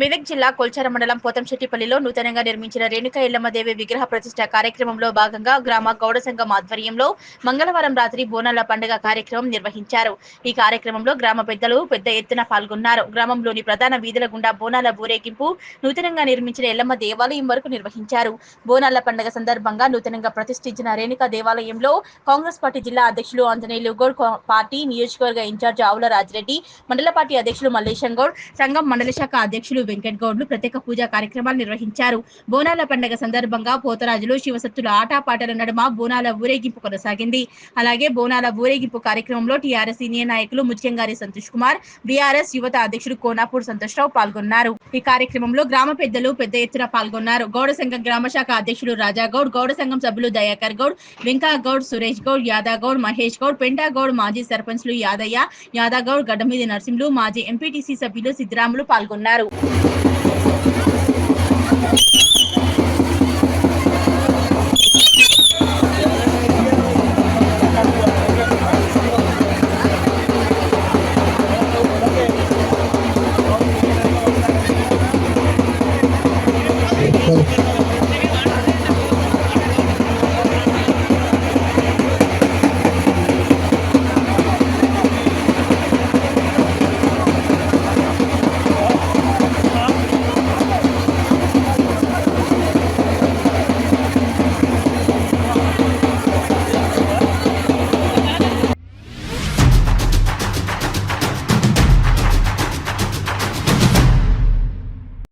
మెదక్ జిల్లా కొల్చార మండలం పోతంశెట్టిపల్లిలో నూతనంగా నిర్మించిన రేణుకా ఎల్లమ్మదేవి విగ్రహ ప్రతిష్ఠ కార్యక్రమంలో భాగంగా గ్రామ గౌడ సంఘం ఆధ్వర్యంలో మంగళవారం రాత్రి బోనాల పండుగ కార్యక్రమం నిర్వహించారు. ఈ కార్యక్రమంలో గ్రామ పెద్దలు పెద్ద ఎత్తున పాల్గొన్నారు. గ్రామంలోని ప్రధాన వీధుల గుండా బోనాల ఊరేగింపు నూతనంగా నిర్మించిన ఎల్లమ్మ దేవాలయం వరకు నిర్వహించారు. బోనాల పండుగ సందర్భంగా నూతనంగా ప్రతిష్ఠించిన రేణుకా దేవాలయంలో కాంగ్రెస్ పార్టీ జిల్లా అధ్యక్షులు ఆంజనేయులు గౌడ్, పార్టీ నియోజకవర్గ ఇన్ఛార్జ్ ఆవుల రాజిరెడ్డి, మండల పార్టీ అధ్యక్షులు మల్లేశం గౌడ్, సంఘం మండల శాఖ అధ్యక్షులు వెంకట్ గౌడ్లు ప్రత్యేక పూజా కార్యక్రమాలు నిర్వహించారు. బోనాల పండుగ సందర్భంగా పోతరాజులు, శివసత్తుల ఆటపాటల నడుమ బోనాల ఊరేగింపు కొనసాగింది. అలాగే బోనాల ఊరేగింపు కార్యక్రమంలో టీఆర్ఎస్ సీనియర్ నాయకులు ముత్యంగారి సంతోష్ కుమార్, బీఆర్ఎస్ యువత అధ్యక్షుడు కోనాపూర్ సంతోష్రావు పాల్గొన్నారు. ఈ కార్యక్రమంలో గ్రామ పెద్దలు పెద్ద ఎత్తున పాల్గొన్నారు. గౌడ సంఘం గ్రామ శాఖ అధ్యక్షులు రాజాగౌడ్, గౌడ సంఘం సభ్యులు దయాకర్ గౌడ్, వెంకా గౌడ్, సురేష్ గౌడ్, యాదా గౌడ్, మహేష్ గౌడ్, పెండా గౌడ్, మాజీ సర్పంచ్లు యాదయ్య, యాదగౌడ్, గడ్డమీది నర్సింహులు, మాజీ ఎంపీటీసీ సభ్యులు సిద్దిరాములు పాల్గొన్నారు.